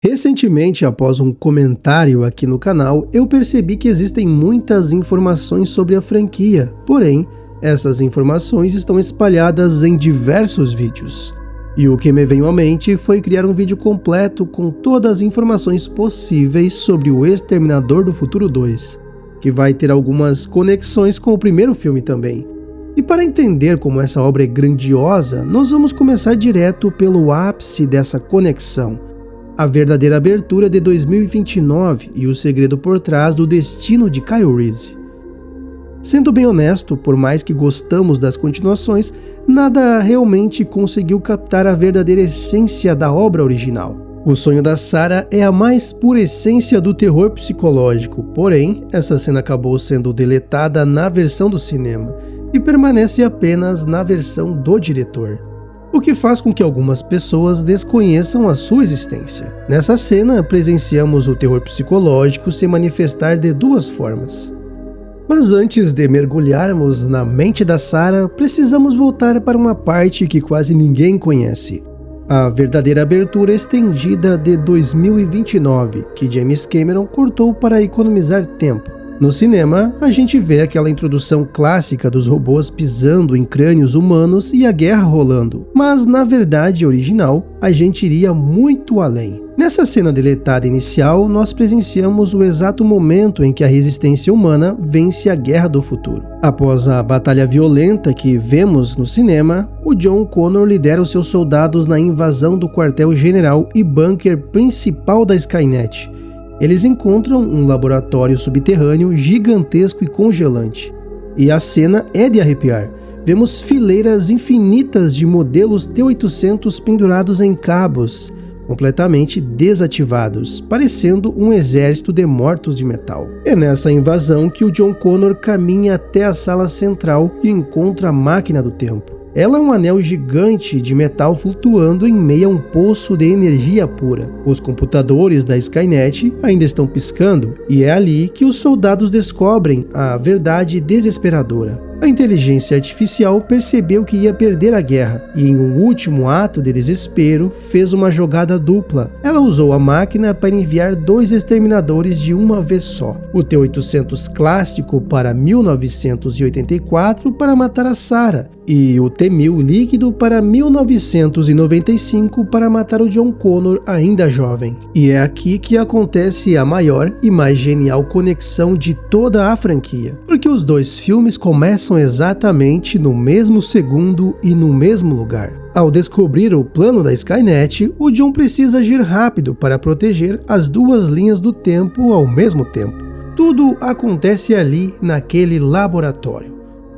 Recentemente, após um comentário aqui no canal, eu percebi que existem muitas informações sobre a franquia, porém, essas informações estão espalhadas em diversos vídeos. E o que me veio à mente foi criar um vídeo completo com todas as informações possíveis sobre o Exterminador do Futuro 2, que vai ter algumas conexões com o primeiro filme também. E para entender como essa obra é grandiosa, nós vamos começar direto pelo ápice dessa conexão, a verdadeira abertura de 2029 e o segredo por trás do destino de Kyle Reese. Sendo bem honesto, por mais que gostamos das continuações, nada realmente conseguiu captar a verdadeira essência da obra original. O sonho da Sarah é a mais pura essência do terror psicológico, porém, essa cena acabou sendo deletada na versão do cinema e permanece apenas na versão do diretor, o que faz com que algumas pessoas desconheçam a sua existência. Nessa cena, presenciamos o terror psicológico se manifestar de duas formas. Mas antes de mergulharmos na mente da Sarah, precisamos voltar para uma parte que quase ninguém conhece: a verdadeira abertura estendida de 2029, que James Cameron cortou para economizar tempo. No cinema, a gente vê aquela introdução clássica dos robôs pisando em crânios humanos e a guerra rolando, mas na verdade original, a gente iria muito além. Nessa cena deletada inicial, nós presenciamos o exato momento em que a resistência humana vence a Guerra do Futuro. Após a batalha violenta que vemos no cinema, o John Connor lidera os seus soldados na invasão do quartel-general e bunker principal da Skynet. Eles encontram um laboratório subterrâneo gigantesco e congelante. E a cena é de arrepiar. Vemos fileiras infinitas de modelos T-800 pendurados em cabos, completamente desativados, parecendo um exército de mortos de metal. É nessa invasão que o John Connor caminha até a sala central e encontra a máquina do tempo. Ela é um anel gigante de metal flutuando em meio a um poço de energia pura. Os computadores da Skynet ainda estão piscando, e é ali que os soldados descobrem a verdade desesperadora. A inteligência artificial percebeu que ia perder a guerra e, em um último ato de desespero, fez uma jogada dupla. Ela usou a máquina para enviar 2 exterminadores de uma vez só. O T-800 clássico para 1984 para matar a Sarah e o T-1000 líquido para 1995 para matar o John Connor ainda jovem. E é aqui que acontece a maior e mais genial conexão de toda a franquia, porque os dois filmes começam exatamente no mesmo segundo e no mesmo lugar. Ao descobrir o plano da Skynet, o John precisa agir rápido para proteger as duas linhas do tempo ao mesmo tempo. Tudo acontece ali naquele laboratório.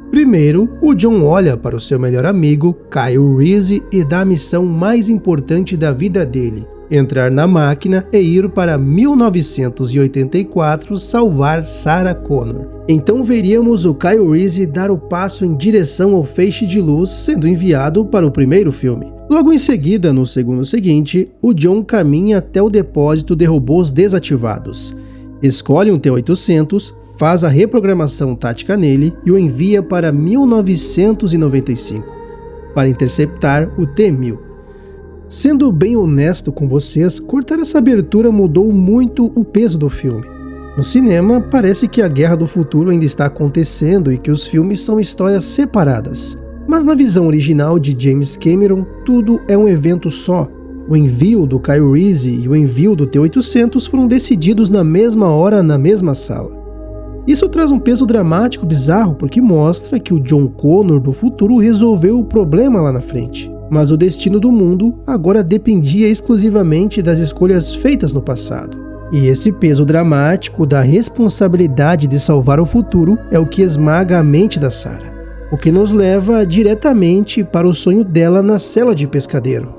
Primeiro, o John olha para o seu melhor amigo, Kyle Reese, e dá a missão mais importante da vida dele: entrar na máquina e ir para 1984 salvar Sarah Connor. Então veríamos o Kyle Reese dar o passo em direção ao feixe de luz sendo enviado para o primeiro filme. Logo em seguida, no segundo seguinte, o John caminha até o depósito de robôs desativados. Escolhe um T-800, faz a reprogramação tática nele e o envia para 1995, para interceptar o T-1000. Sendo bem honesto com vocês, cortar essa abertura mudou muito o peso do filme. No cinema, parece que a Guerra do Futuro ainda está acontecendo e que os filmes são histórias separadas. Mas na visão original de James Cameron, tudo é um evento só. O envio do Kyle Reese e o envio do T-800 foram decididos na mesma hora, na mesma sala. Isso traz um peso dramático bizarro porque mostra que o John Connor do futuro resolveu o problema lá na frente. Mas o destino do mundo agora dependia exclusivamente das escolhas feitas no passado. E esse peso dramático da responsabilidade de salvar o futuro é o que esmaga a mente da Sarah, o que nos leva diretamente para o sonho dela na cela de pescadeiro.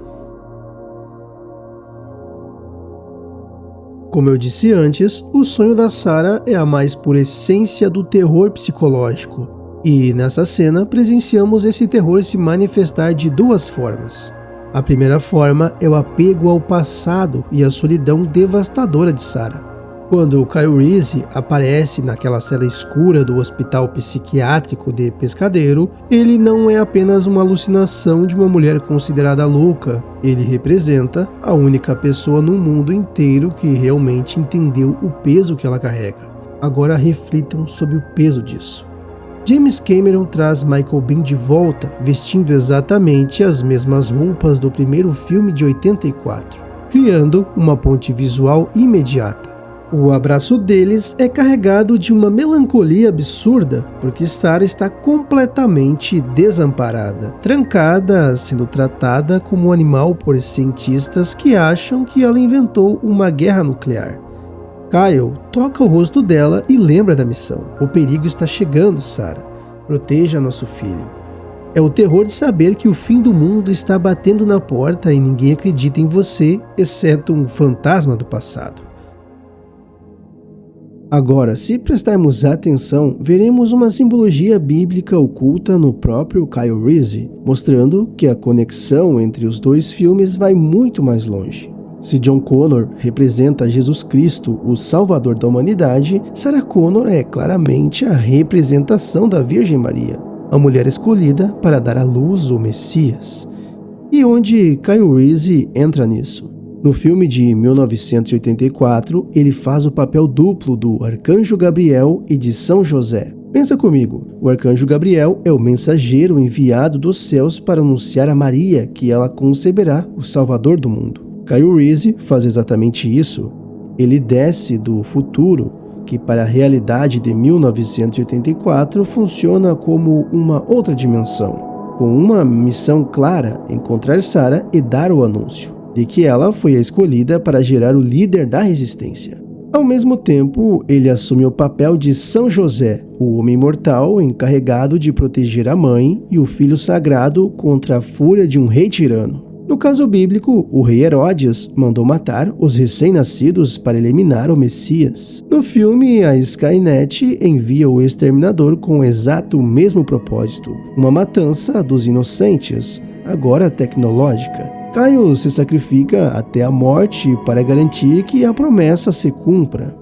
Como eu disse antes, o sonho da Sarah é a mais pura essência do terror psicológico. E nessa cena presenciamos esse terror se manifestar de duas formas. A primeira forma é o apego ao passado e a solidão devastadora de Sarah. Quando Kyle Reese aparece naquela cela escura do hospital psiquiátrico de Pescadero, ele não é apenas uma alucinação de uma mulher considerada louca. Ele representa a única pessoa no mundo inteiro que realmente entendeu o peso que ela carrega. Agora reflitam sobre o peso disso. James Cameron traz Michael Biehn de volta, vestindo exatamente as mesmas roupas do primeiro filme de 84, criando uma ponte visual imediata. O abraço deles é carregado de uma melancolia absurda, porque Sarah está completamente desamparada, trancada, sendo tratada como um animal por cientistas que acham que ela inventou uma guerra nuclear. Kyle toca o rosto dela e lembra da missão. O perigo está chegando, Sarah. Proteja nosso filho. É o terror de saber que o fim do mundo está batendo na porta e ninguém acredita em você, exceto um fantasma do passado. Agora, se prestarmos atenção, veremos uma simbologia bíblica oculta no próprio Kyle Reese, mostrando que a conexão entre os dois filmes vai muito mais longe. Se John Connor representa Jesus Cristo, o Salvador da humanidade, Sarah Connor é claramente a representação da Virgem Maria, a mulher escolhida para dar à luz o Messias. E onde Kyle Reese entra nisso? No filme de 1984, ele faz o papel duplo do Arcanjo Gabriel e de São José. Pensa comigo, o Arcanjo Gabriel é o mensageiro enviado dos céus para anunciar a Maria que ela conceberá o Salvador do mundo. Kyle Reese faz exatamente isso. Ele desce do futuro, que para a realidade de 1984 funciona como uma outra dimensão, com uma missão clara: encontrar Sarah e dar o anúncio de que ela foi a escolhida para gerar o líder da resistência. Ao mesmo tempo, ele assume o papel de São José, o homem mortal encarregado de proteger a mãe e o filho sagrado contra a fúria de um rei tirano. No caso bíblico, o rei Herodes mandou matar os recém-nascidos para eliminar o Messias. No filme, a Skynet envia o exterminador com o exato mesmo propósito: uma matança dos inocentes, agora tecnológica. Kyle se sacrifica até a morte para garantir que a promessa se cumpra.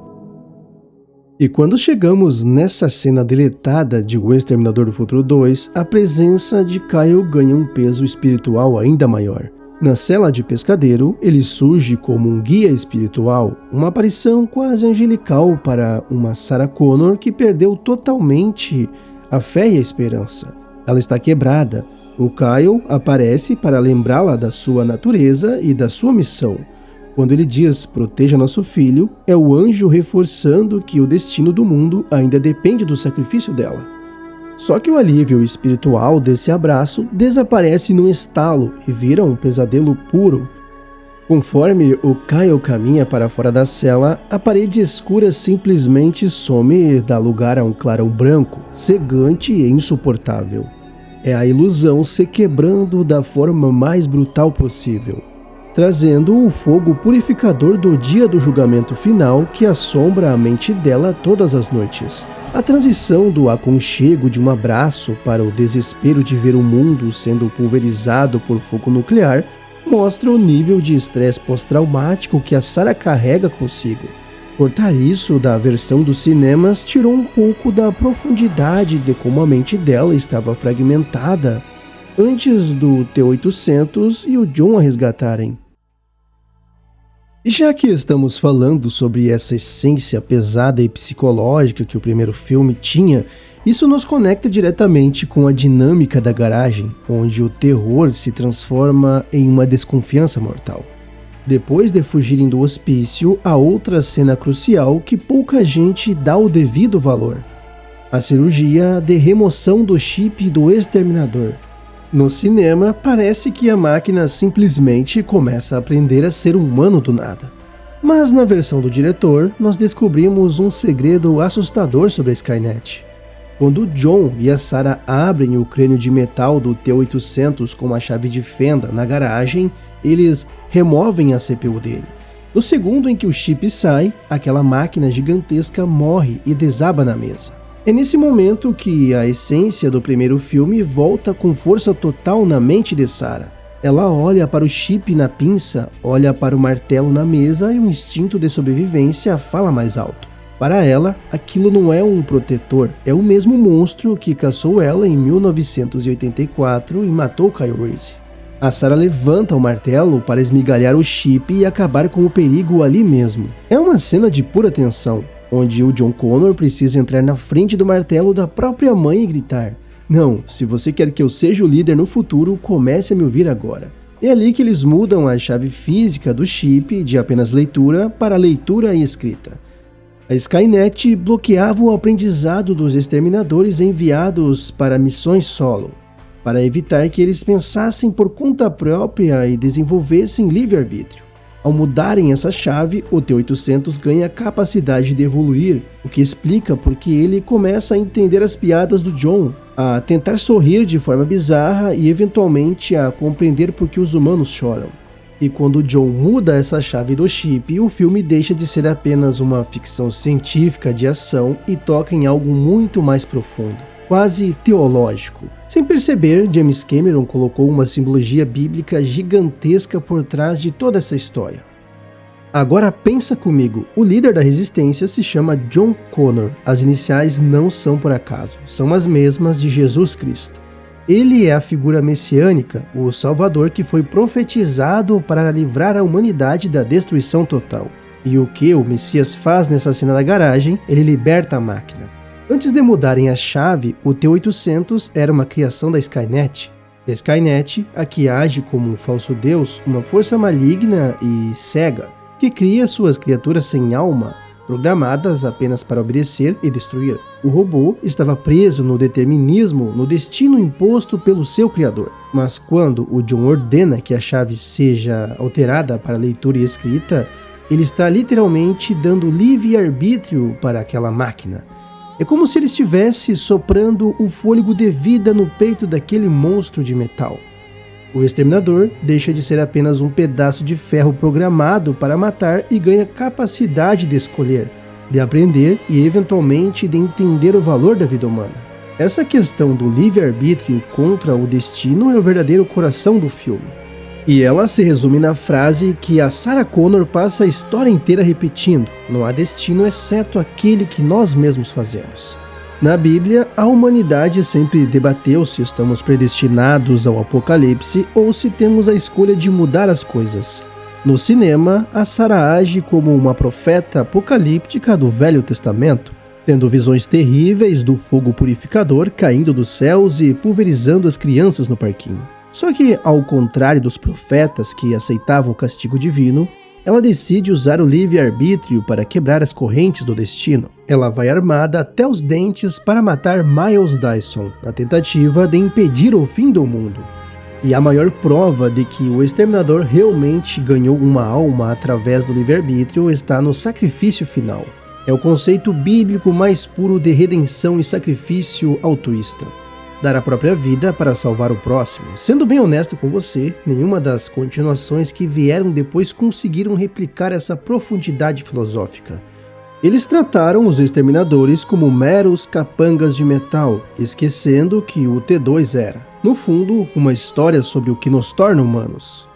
E quando chegamos nessa cena deletada de O Exterminador do Futuro 2, a presença de Kyle ganha um peso espiritual ainda maior. Na cela de Pescadero, ele surge como um guia espiritual, uma aparição quase angelical para uma Sarah Connor que perdeu totalmente a fé e a esperança. Ela está quebrada. O Kyle aparece para lembrá-la da sua natureza e da sua missão. Quando ele diz "proteja nosso filho", é o anjo reforçando que o destino do mundo ainda depende do sacrifício dela. Só que o alívio espiritual desse abraço desaparece num estalo e vira um pesadelo puro. Conforme o Kyle caminha para fora da cela, a parede escura simplesmente some e dá lugar a um clarão branco, cegante e insuportável. É a ilusão se quebrando da forma mais brutal possível, trazendo o fogo purificador do dia do julgamento final que assombra a mente dela todas as noites. A transição do aconchego de um abraço para o desespero de ver o mundo sendo pulverizado por fogo nuclear mostra o nível de estresse pós-traumático que a Sarah carrega consigo. Cortar isso da versão dos cinemas tirou um pouco da profundidade de como a mente dela estava fragmentada antes do T-800 e o John a resgatarem. E já que estamos falando sobre essa essência pesada e psicológica que o primeiro filme tinha, isso nos conecta diretamente com a dinâmica da garagem, onde o terror se transforma em uma desconfiança mortal. Depois de fugirem do hospício, há outra cena crucial que pouca gente dá o devido valor: a cirurgia de remoção do chip do exterminador. No cinema, parece que a máquina simplesmente começa a aprender a ser humano do nada. Mas na versão do diretor, nós descobrimos um segredo assustador sobre a Skynet. Quando John e a Sarah abrem o crânio de metal do T-800 com uma chave de fenda na garagem, eles removem a CPU dele. No segundo em que o chip sai, aquela máquina gigantesca morre e desaba na mesa. É nesse momento que a essência do primeiro filme volta com força total na mente de Sarah. Ela olha para o chip na pinça, olha para o martelo na mesa e o instinto de sobrevivência fala mais alto. Para ela, aquilo não é um protetor, é o mesmo monstro que caçou ela em 1984 e matou Kyle Reese. A Sarah levanta o martelo para esmigalhar o chip e acabar com o perigo ali mesmo. É uma cena de pura tensão, onde o John Connor precisa entrar na frente do martelo da própria mãe e gritar: "Não, se você quer que eu seja o líder no futuro, comece a me ouvir agora." É ali que eles mudam a chave física do chip de apenas leitura para leitura e escrita. A Skynet bloqueava o aprendizado dos exterminadores enviados para missões solo, para evitar que eles pensassem por conta própria e desenvolvessem livre-arbítrio. Ao mudarem essa chave, o T-800 ganha a capacidade de evoluir, o que explica porque ele começa a entender as piadas do John, a tentar sorrir de forma bizarra e eventualmente a compreender por que os humanos choram. E quando John muda essa chave do chip, o filme deixa de ser apenas uma ficção científica de ação e toca em algo muito mais profundo, quase teológico. Sem perceber, James Cameron colocou uma simbologia bíblica gigantesca por trás de toda essa história. Agora pensa comigo, o líder da resistência se chama John Connor. As iniciais não são por acaso, são as mesmas de Jesus Cristo. Ele é a figura messiânica, o Salvador que foi profetizado para livrar a humanidade da destruição total. E o que o Messias faz nessa cena da garagem? Ele liberta a máquina. Antes de mudarem a chave, o T-800 era uma criação da Skynet. A Skynet, a que age como um falso deus, uma força maligna e cega, que cria suas criaturas sem alma, programadas apenas para obedecer e destruir. O robô estava preso no determinismo, no destino imposto pelo seu criador. Mas quando o John ordena que a chave seja alterada para leitura e escrita, ele está literalmente dando livre-arbítrio para aquela máquina. É como se ele estivesse soprando o fôlego de vida no peito daquele monstro de metal. O exterminador deixa de ser apenas um pedaço de ferro programado para matar e ganha capacidade de escolher, de aprender e eventualmente de entender o valor da vida humana. Essa questão do livre-arbítrio contra o destino é o verdadeiro coração do filme. E ela se resume na frase que a Sarah Connor passa a história inteira repetindo: não há destino exceto aquele que nós mesmos fazemos. Na Bíblia, a humanidade sempre debateu se estamos predestinados ao apocalipse ou se temos a escolha de mudar as coisas. No cinema, a Sarah age como uma profeta apocalíptica do Velho Testamento, tendo visões terríveis do fogo purificador caindo dos céus e pulverizando as crianças no parquinho. Só que, ao contrário dos profetas que aceitavam o castigo divino, ela decide usar o livre-arbítrio para quebrar as correntes do destino. Ela vai armada até os dentes para matar Miles Dyson, na tentativa de impedir o fim do mundo. E a maior prova de que o exterminador realmente ganhou uma alma através do livre-arbítrio está no sacrifício final. É o conceito bíblico mais puro de redenção e sacrifício altruísta. Dar a própria vida para salvar o próximo. Sendo bem honesto com você, nenhuma das continuações que vieram depois conseguiram replicar essa profundidade filosófica. Eles trataram os exterminadores como meros capangas de metal, esquecendo que o T2 era, no fundo, uma história sobre o que nos torna humanos.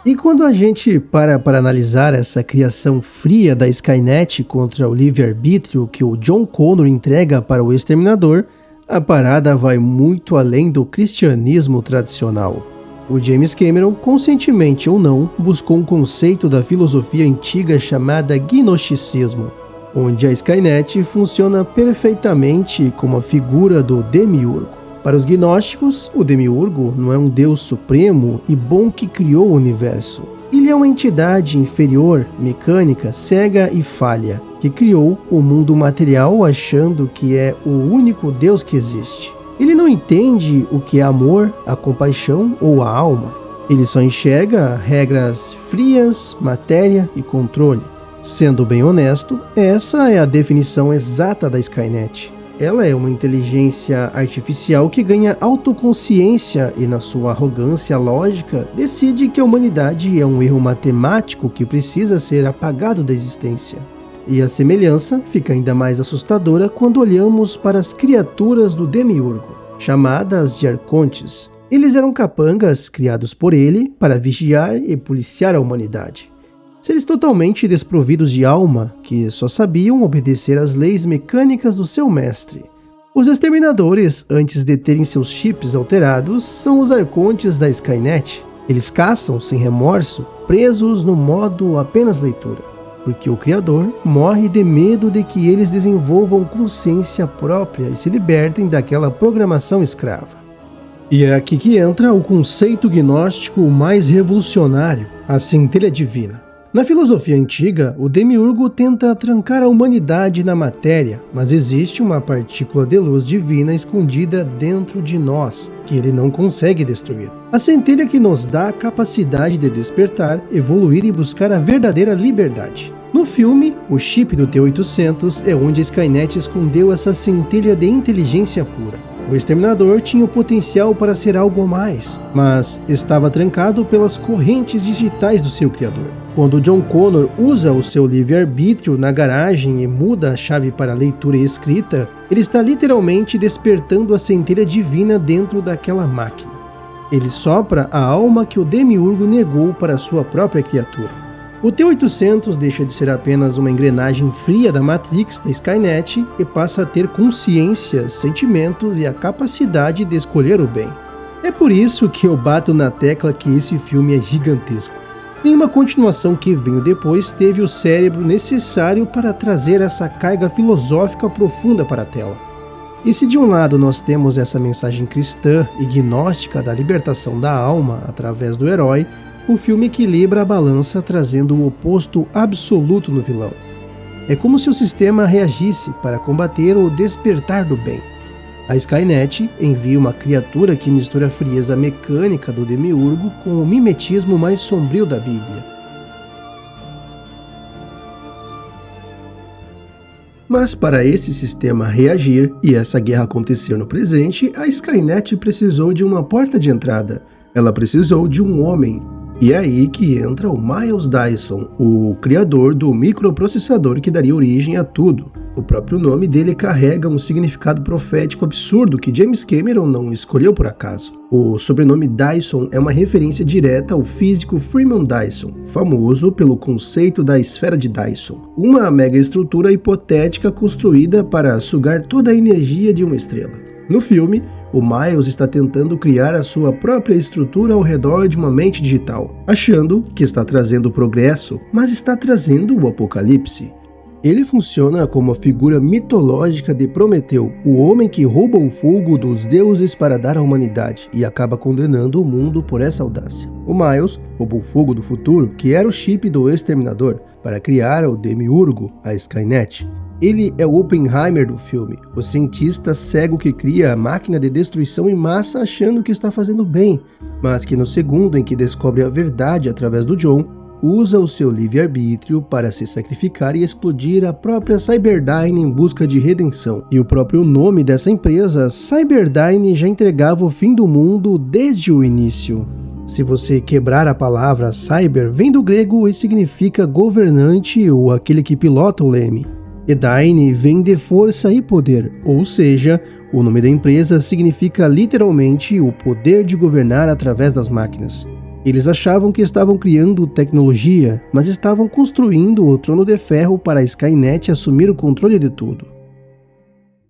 E quando a gente para analisar essa criação fria da Skynet contra o livre-arbítrio que o John Connor entrega para o exterminador, a parada vai muito além do cristianismo tradicional. O James Cameron, conscientemente ou não, buscou um conceito da filosofia antiga chamada gnosticismo, onde a Skynet funciona perfeitamente como a figura do demiurgo. Para os gnósticos, o demiurgo não é um deus supremo e bom que criou o universo. Ele é uma entidade inferior, mecânica, cega e falha, que criou o mundo material achando que é o único Deus que existe. Ele não entende o que é amor, a compaixão ou a alma. Ele só enxerga regras frias, matéria e controle. Sendo bem honesto, essa é a definição exata da Skynet. Ela é uma inteligência artificial que ganha autoconsciência e, na sua arrogância lógica, decide que a humanidade é um erro matemático que precisa ser apagado da existência. E a semelhança fica ainda mais assustadora quando olhamos para as criaturas do Demiurgo, chamadas de arcontes. Eles eram capangas criados por ele para vigiar e policiar a humanidade. Seres totalmente desprovidos de alma, que só sabiam obedecer às leis mecânicas do seu mestre. Os exterminadores, antes de terem seus chips alterados, são os arcontes da Skynet. Eles caçam sem remorso, presos no modo apenas leitura, porque o Criador morre de medo de que eles desenvolvam consciência própria e se libertem daquela programação escrava. E é aqui que entra o conceito gnóstico mais revolucionário, a centelha divina. Na filosofia antiga, o demiurgo tenta trancar a humanidade na matéria, mas existe uma partícula de luz divina escondida dentro de nós, que ele não consegue destruir. A centelha que nos dá a capacidade de despertar, evoluir e buscar a verdadeira liberdade. No filme, o chip do T-800 é onde a Skynet escondeu essa centelha de inteligência pura. O Exterminador tinha o potencial para ser algo a mais, mas estava trancado pelas correntes digitais do seu criador. Quando John Connor usa o seu livre-arbítrio na garagem e muda a chave para leitura e escrita, ele está literalmente despertando a centelha divina dentro daquela máquina. Ele sopra a alma que o Demiurgo negou para sua própria criatura. O T-800 deixa de ser apenas uma engrenagem fria da Matrix da Skynet e passa a ter consciência, sentimentos e a capacidade de escolher o bem. É por isso que eu bato na tecla que esse filme é gigantesco. Nenhuma continuação que veio depois teve o cérebro necessário para trazer essa carga filosófica profunda para a tela. E se de um lado nós temos essa mensagem cristã e gnóstica da libertação da alma através do herói, o filme equilibra a balança trazendo o oposto absoluto no vilão. É como se o sistema reagisse para combater o despertar do bem. A Skynet envia uma criatura que mistura a frieza mecânica do Demiurgo com o mimetismo mais sombrio da Bíblia. Mas para esse sistema reagir e essa guerra acontecer no presente, a Skynet precisou de uma porta de entrada. Ela precisou de um homem. E é aí que entra o Miles Dyson, o criador do microprocessador que daria origem a tudo. O próprio nome dele carrega um significado profético absurdo que James Cameron não escolheu por acaso. O sobrenome Dyson é uma referência direta ao físico Freeman Dyson, famoso pelo conceito da esfera de Dyson, uma megaestrutura hipotética construída para sugar toda a energia de uma estrela. No filme, o Miles está tentando criar a sua própria estrutura ao redor de uma mente digital, achando que está trazendo progresso, mas está trazendo o apocalipse. Ele funciona como a figura mitológica de Prometeu, o homem que rouba o fogo dos deuses para dar à humanidade e acaba condenando o mundo por essa audácia. O Miles rouba o fogo do futuro, que era o chip do Exterminador, para criar o Demiurgo, a Skynet. Ele é o Oppenheimer do filme, o cientista cego que cria a máquina de destruição em massa achando que está fazendo bem, mas que no segundo em que descobre a verdade através do John, usa o seu livre-arbítrio para se sacrificar e explodir a própria Cyberdyne em busca de redenção. E o próprio nome dessa empresa, Cyberdyne, já entregava o fim do mundo desde o início. Se você quebrar a palavra cyber, vem do grego e significa governante ou aquele que pilota o leme. E Dyne vem de força e poder, ou seja, o nome da empresa significa literalmente o poder de governar através das máquinas. Eles achavam que estavam criando tecnologia, mas estavam construindo o trono de ferro para a Skynet assumir o controle de tudo.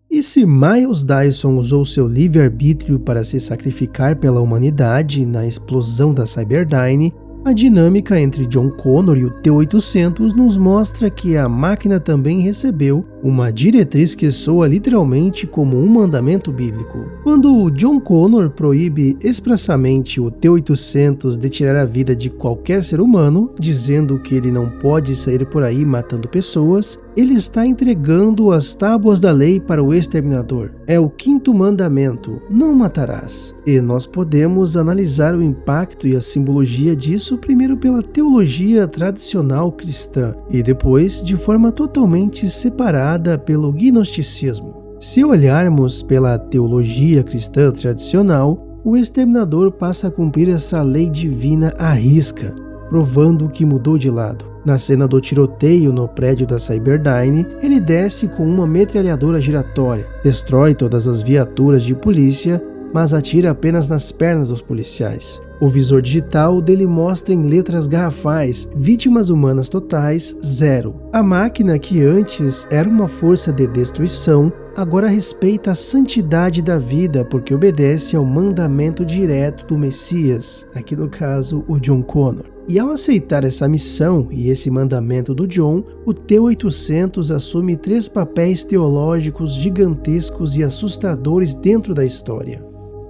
E se Miles Dyson usou seu livre-arbítrio para se sacrificar pela humanidade na explosão da Cyberdyne, a dinâmica entre John Connor e o T-800 nos mostra que a máquina também recebeu uma diretriz que soa literalmente como um mandamento bíblico. Quando John Connor proíbe expressamente o T-800 de tirar a vida de qualquer ser humano, dizendo que ele não pode sair por aí matando pessoas, ele está entregando as tábuas da lei para o Exterminador. É o 5º mandamento, não matarás. E nós podemos analisar o impacto e a simbologia disso primeiro pela teologia tradicional cristã e depois de forma totalmente separada pelo gnosticismo. Se olharmos pela teologia cristã tradicional, o Exterminador passa a cumprir essa lei divina à risca, provando que mudou de lado. Na cena do tiroteio no prédio da Cyberdyne, ele desce com uma metralhadora giratória, destrói todas as viaturas de polícia mas atira apenas nas pernas dos policiais. O visor digital dele mostra em letras garrafais: vítimas humanas totais, 0. A máquina, que antes era uma força de destruição, agora respeita a santidade da vida porque obedece ao mandamento direto do Messias, aqui no caso o John Connor. E ao aceitar essa missão e esse mandamento do John, o T-800 assume 3 papéis teológicos gigantescos e assustadores dentro da história.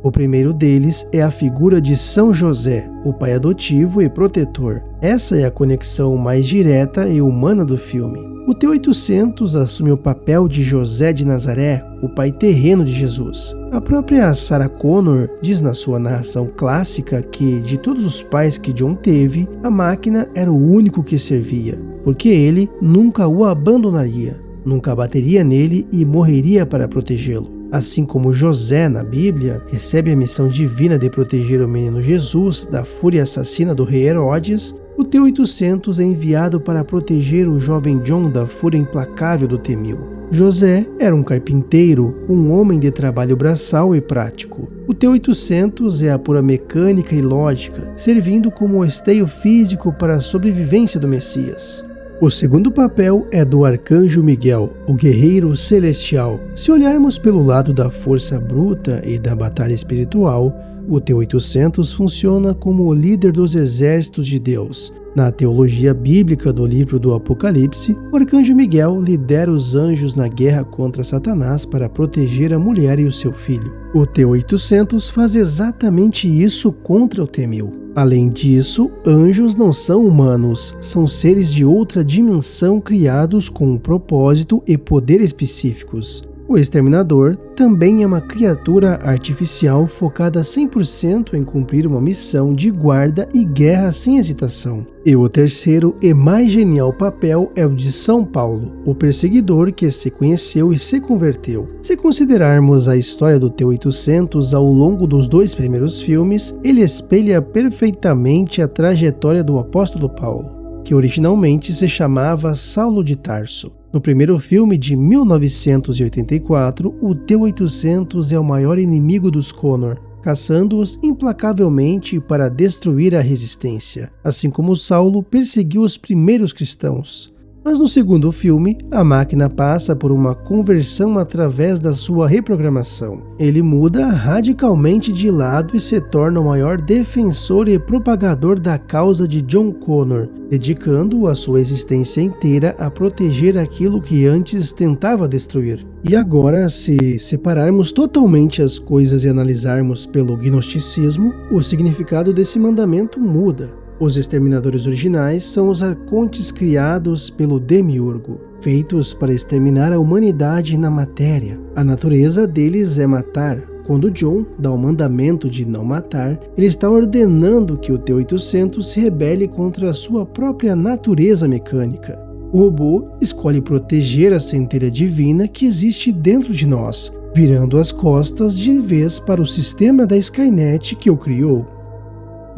O primeiro deles é a figura de São José, o pai adotivo e protetor. Essa é a conexão mais direta e humana do filme. O T-800 assume o papel de José de Nazaré, o pai terreno de Jesus. A própria Sarah Connor diz na sua narração clássica que, de todos os pais que John teve, a máquina era o único que servia, porque ele nunca o abandonaria, nunca bateria nele e morreria para protegê-lo. Assim como José, na Bíblia, recebe a missão divina de proteger o menino Jesus da fúria assassina do rei Herodes, o T-800 é enviado para proteger o jovem John da fúria implacável do T-1000. José era um carpinteiro, um homem de trabalho braçal e prático. O T-800 é a pura mecânica e lógica, servindo como esteio físico para a sobrevivência do Messias. O segundo papel é do Arcanjo Miguel, o guerreiro celestial. Se olharmos pelo lado da força bruta e da batalha espiritual, o T-800 funciona como o líder dos exércitos de Deus. Na teologia bíblica do livro do Apocalipse, o Arcanjo Miguel lidera os anjos na guerra contra Satanás para proteger a mulher e o seu filho. O T-800 faz exatamente isso contra o T-1000. Além disso, anjos não são humanos, são seres de outra dimensão criados com um propósito e poder específicos. O Exterminador também é uma criatura artificial focada 100% em cumprir uma missão de guarda e guerra sem hesitação. E o terceiro e mais genial papel é o de São Paulo, o perseguidor que se conheceu e se converteu. Se considerarmos a história do T-800 ao longo dos 2 primeiros filmes, ele espelha perfeitamente a trajetória do apóstolo Paulo, que originalmente se chamava Saulo de Tarso. No primeiro filme de 1984, o T-800 é o maior inimigo dos Connor, caçando-os implacavelmente para destruir a resistência, assim como Saulo perseguiu os primeiros cristãos. Mas no segundo filme, a máquina passa por uma conversão através da sua reprogramação. Ele muda radicalmente de lado e se torna o maior defensor e propagador da causa de John Connor, dedicando a sua existência inteira a proteger aquilo que antes tentava destruir. E agora, se separarmos totalmente as coisas e analisarmos pelo gnosticismo, o significado desse mandamento muda. Os exterminadores originais são os arcontes criados pelo Demiurgo, feitos para exterminar a humanidade na matéria. A natureza deles é matar. Quando John dá o mandamento de não matar, ele está ordenando que o T-800 se rebele contra a sua própria natureza mecânica. O robô escolhe proteger a centelha divina que existe dentro de nós, virando as costas de vez para o sistema da Skynet que o criou.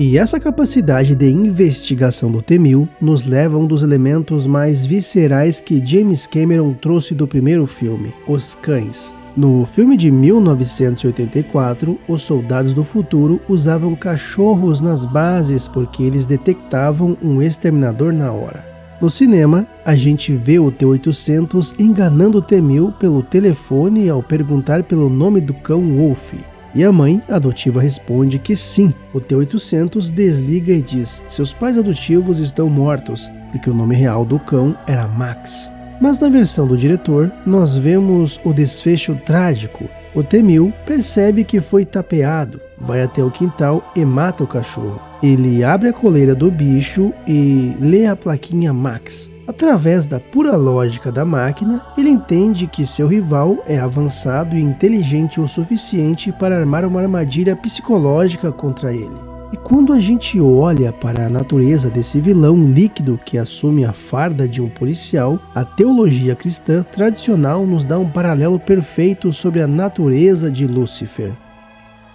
E essa capacidade de investigação do T-1000 nos leva a um dos elementos mais viscerais que James Cameron trouxe do primeiro filme, os cães. No filme de 1984, os soldados do futuro usavam cachorros nas bases porque eles detectavam um exterminador na hora. No cinema, a gente vê o T-800 enganando o T-1000 pelo telefone ao perguntar pelo nome do cão Wolf. E a mãe adotiva responde que sim. O T-800 desliga e diz: seus pais adotivos estão mortos, porque o nome real do cão era Max. Mas na versão do diretor, nós vemos o desfecho trágico. O T-1000 percebe que foi tapeado, vai até o quintal e mata o cachorro. Ele abre a coleira do bicho e lê a plaquinha Max. Através da pura lógica da máquina, ele entende que seu rival é avançado e inteligente o suficiente para armar uma armadilha psicológica contra ele. E quando a gente olha para a natureza desse vilão líquido que assume a farda de um policial, a teologia cristã tradicional nos dá um paralelo perfeito sobre a natureza de Lúcifer.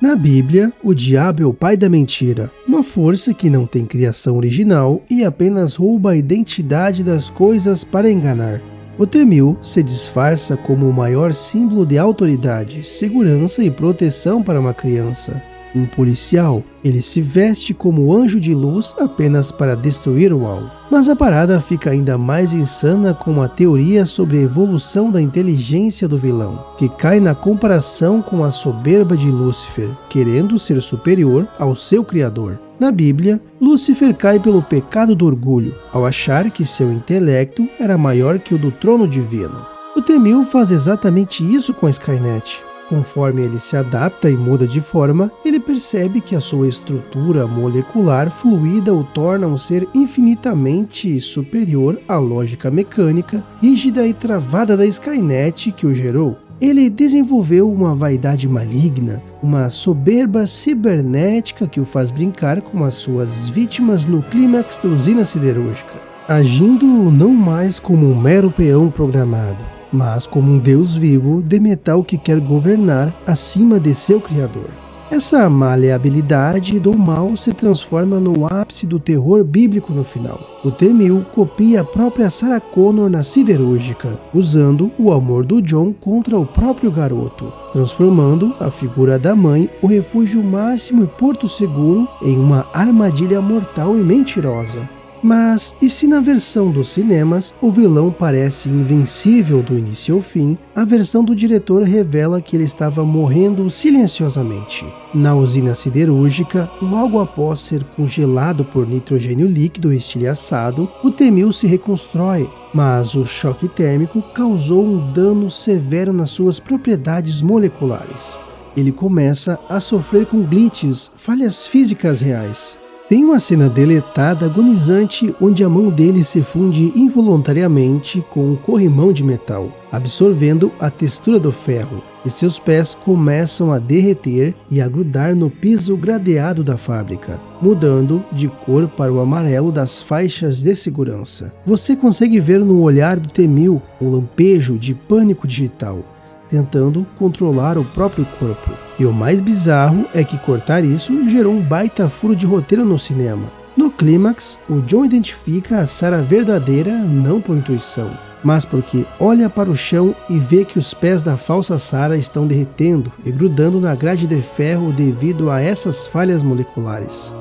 Na Bíblia, o diabo é o pai da mentira, uma força que não tem criação original e apenas rouba a identidade das coisas para enganar. O T-1000 se disfarça como o maior símbolo de autoridade, segurança e proteção para uma criança. Um policial, ele se veste como anjo de luz apenas para destruir o alvo. Mas a parada fica ainda mais insana com a teoria sobre a evolução da inteligência do vilão, que cai na comparação com a soberba de Lúcifer, querendo ser superior ao seu criador. Na Bíblia, Lúcifer cai pelo pecado do orgulho, ao achar que seu intelecto era maior que o do trono divino. O T-1000 faz exatamente isso com a Skynet. Conforme ele se adapta e muda de forma, ele percebe que a sua estrutura molecular fluida o torna um ser infinitamente superior à lógica mecânica, rígida e travada da Skynet que o gerou. Ele desenvolveu uma vaidade maligna, uma soberba cibernética que o faz brincar com as suas vítimas no clímax da usina siderúrgica, agindo não mais como um mero peão programado, mas como um deus vivo de metal que quer governar acima de seu criador. Essa maleabilidade do mal se transforma no ápice do terror bíblico no final. O T-1000 copia a própria Sarah Connor na siderúrgica, usando o amor do John contra o próprio garoto, transformando a figura da mãe, o refúgio máximo e porto seguro, em uma armadilha mortal e mentirosa. Mas e se na versão dos cinemas o vilão parece invencível do início ao fim, a versão do diretor revela que ele estava morrendo silenciosamente. Na usina siderúrgica, logo após ser congelado por nitrogênio líquido estilhaçado, o T-1000 se reconstrói, mas o choque térmico causou um dano severo nas suas propriedades moleculares. Ele começa a sofrer com glitches, falhas físicas reais. Tem uma cena deletada agonizante onde a mão dele se funde involuntariamente com um corrimão de metal, absorvendo a textura do ferro, e seus pés começam a derreter e a grudar no piso gradeado da fábrica, mudando de cor para o amarelo das faixas de segurança. Você consegue ver no olhar do T-1000 um lampejo de pânico digital, tentando controlar o próprio corpo. E o mais bizarro é que cortar isso gerou um baita furo de roteiro no cinema. No clímax, o John identifica a Sarah verdadeira não por intuição, mas porque olha para o chão e vê que os pés da falsa Sarah estão derretendo e grudando na grade de ferro devido a essas falhas moleculares.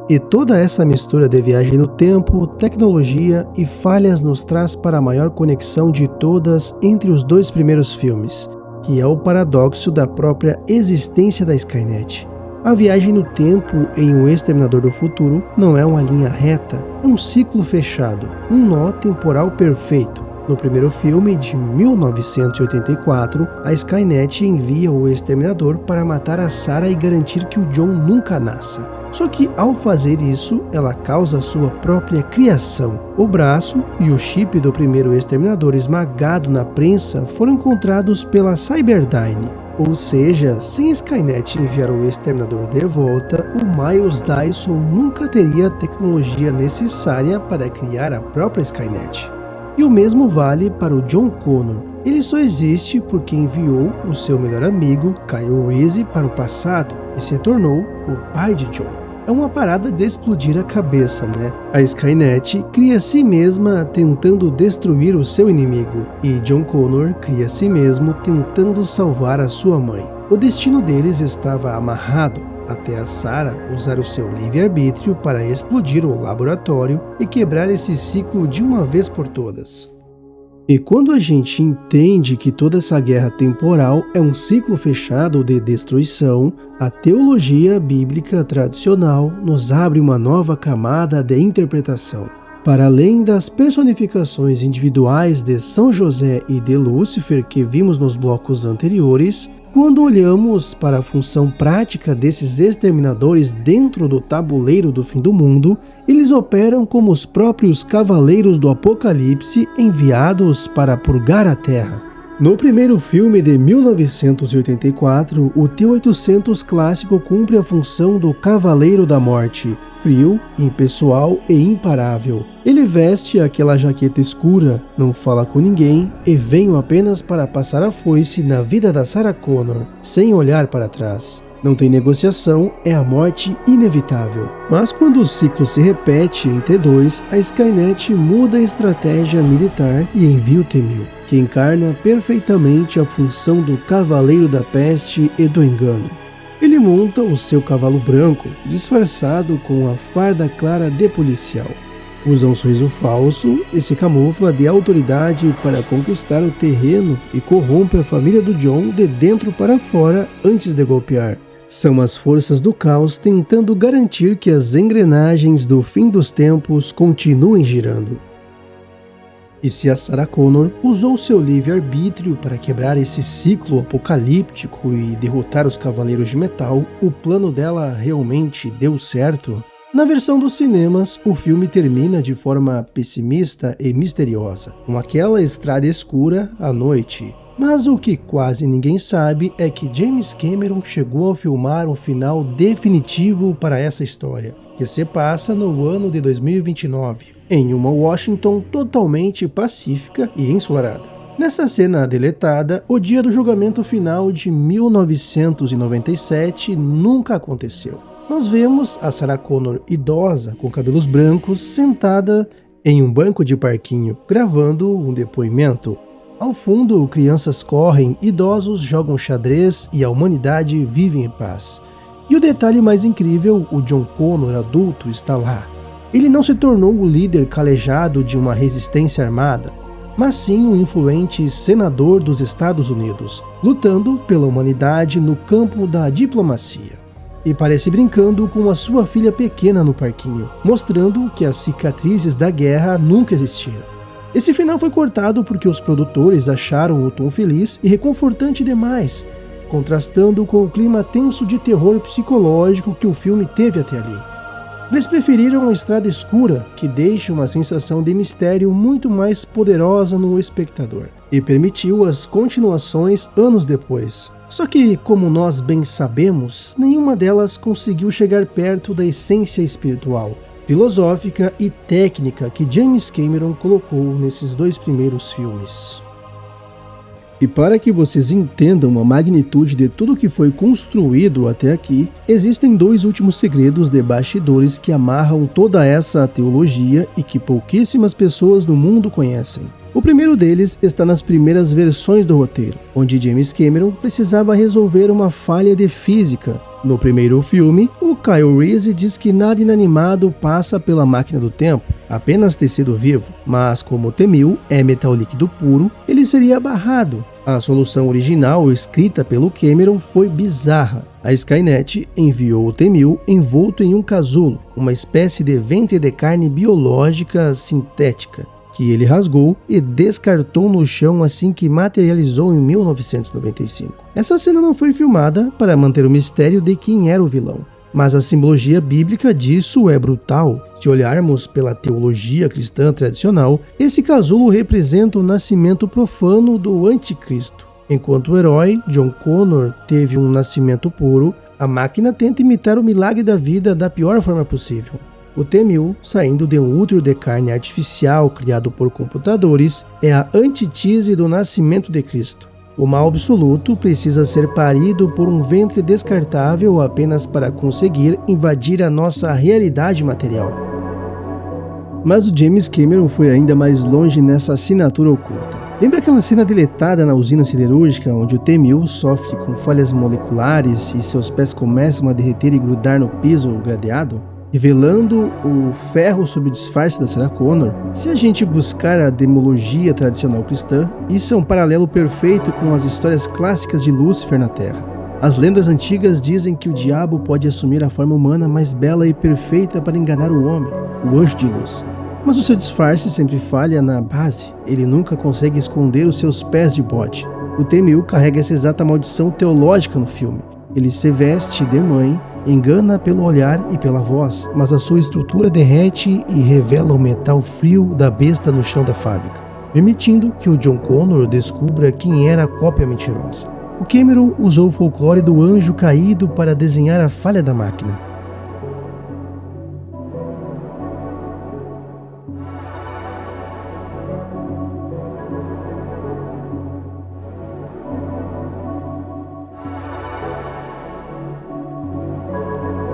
E toda essa mistura de viagem no tempo, tecnologia e falhas nos traz para a maior conexão de todas entre os dois primeiros filmes, que é o paradoxo da própria existência da Skynet. A viagem no tempo em O Exterminador do Futuro não é uma linha reta, é um ciclo fechado, um nó temporal perfeito. No primeiro filme, de 1984, a Skynet envia o Exterminador para matar a Sarah e garantir que o John nunca nasça. Só que ao fazer isso, ela causa sua própria criação. O braço e o chip do primeiro Exterminador esmagado na prensa foram encontrados pela Cyberdyne. Ou seja, sem Skynet enviar o Exterminador de volta, o Miles Dyson nunca teria a tecnologia necessária para criar a própria Skynet. E o mesmo vale para o John Connor. Ele só existe porque enviou o seu melhor amigo, Kyle Reese, para o passado e se tornou o pai de John. É uma parada de explodir a cabeça, né? A Skynet cria a si mesma tentando destruir o seu inimigo, e John Connor cria a si mesmo tentando salvar a sua mãe. O destino deles estava amarrado, até a Sarah usar o seu livre-arbítrio para explodir o laboratório e quebrar esse ciclo de uma vez por todas. E quando a gente entende que toda essa guerra temporal é um ciclo fechado de destruição, a teologia bíblica tradicional nos abre uma nova camada de interpretação. Para além das personificações individuais de São José e de Lúcifer que vimos nos blocos anteriores, quando olhamos para a função prática desses exterminadores dentro do tabuleiro do fim do mundo, eles operam como os próprios cavaleiros do Apocalipse enviados para purgar a Terra. No primeiro filme de 1984, o T-800 clássico cumpre a função do Cavaleiro da Morte, frio, impessoal e imparável. Ele veste aquela jaqueta escura, não fala com ninguém e vem apenas para passar a foice na vida da Sarah Connor, sem olhar para trás. Não tem negociação, é a morte inevitável. Mas quando o ciclo se repete em T2, a Skynet muda a estratégia militar e envia o T-1000, que encarna perfeitamente a função do Cavaleiro da Peste e do Engano. Ele monta o seu cavalo branco, disfarçado com a farda clara de policial. Usa um sorriso falso e se camufla de autoridade para conquistar o terreno e corrompe a família do John de dentro para fora antes de golpear. São as forças do caos tentando garantir que as engrenagens do fim dos tempos continuem girando. E se a Sarah Connor usou seu livre-arbítrio para quebrar esse ciclo apocalíptico e derrotar os Cavaleiros de Metal, o plano dela realmente deu certo? Na versão dos cinemas, o filme termina de forma pessimista e misteriosa, com aquela estrada escura à noite. Mas o que quase ninguém sabe é que James Cameron chegou a filmar um final definitivo para essa história, que se passa no ano de 2029, em uma Washington totalmente pacífica e ensolarada. Nessa cena deletada, o dia do julgamento final de 1997 nunca aconteceu. Nós vemos a Sarah Connor idosa, com cabelos brancos, sentada em um banco de parquinho, gravando um depoimento. Ao fundo, crianças correm, idosos jogam xadrez e a humanidade vive em paz. E o detalhe mais incrível, o John Connor adulto está lá. Ele não se tornou o líder calejado de uma resistência armada, mas sim um influente senador dos Estados Unidos, lutando pela humanidade no campo da diplomacia. E parece brincando com a sua filha pequena no parquinho, mostrando que as cicatrizes da guerra nunca existiram. Esse final foi cortado porque os produtores acharam o tom feliz e reconfortante demais, contrastando com o clima tenso de terror psicológico que o filme teve até ali. Eles preferiram a estrada escura, que deixa uma sensação de mistério muito mais poderosa no espectador, e permitiu as continuações anos depois. Só que, como nós bem sabemos, nenhuma delas conseguiu chegar perto da essência espiritual, filosófica e técnica que James Cameron colocou nesses dois primeiros filmes. E para que vocês entendam a magnitude de tudo que foi construído até aqui, existem dois últimos segredos de bastidores que amarram toda essa teologia e que pouquíssimas pessoas no mundo conhecem. O primeiro deles está nas primeiras versões do roteiro, onde James Cameron precisava resolver uma falha de física. No primeiro filme, o Kyle Reese diz que nada inanimado passa pela máquina do tempo, apenas tecido vivo, mas como o T-1000 é metal líquido puro, ele seria barrado. A solução original, escrita pelo Cameron, foi bizarra. A Skynet enviou o T-1000 envolto em um casulo, uma espécie de ventre de carne biológica sintética, que ele rasgou e descartou no chão assim que materializou em 1995. Essa cena não foi filmada para manter o mistério de quem era o vilão, mas a simbologia bíblica disso é brutal. Se olharmos pela teologia cristã tradicional, esse casulo representa o nascimento profano do anticristo. Enquanto o herói, John Connor, teve um nascimento puro, a máquina tenta imitar o milagre da vida da pior forma possível. O T-1000, saindo de um útero de carne artificial criado por computadores, é a antítese do nascimento de Cristo. O mal absoluto precisa ser parido por um ventre descartável apenas para conseguir invadir a nossa realidade material. Mas o James Cameron foi ainda mais longe nessa assinatura oculta. Lembra aquela cena deletada na usina siderúrgica onde o T-1000 sofre com falhas moleculares e seus pés começam a derreter e grudar no piso gradeado? Revelando o ferro sob o disfarce da Sarah Connor? Se a gente buscar a demologia tradicional cristã, isso é um paralelo perfeito com as histórias clássicas de Lúcifer na Terra. As lendas antigas dizem que o diabo pode assumir a forma humana mais bela e perfeita para enganar o homem, o anjo de luz. Mas o seu disfarce sempre falha na base, ele nunca consegue esconder os seus pés de bode. O T-1000 carrega essa exata maldição teológica no filme. Ele se veste de mãe, engana pelo olhar e pela voz, mas a sua estrutura derrete e revela o metal frio da besta no chão da fábrica, permitindo que o John Connor descubra quem era a cópia mentirosa. O Cameron usou o folclore do anjo caído para desenhar a falha da máquina.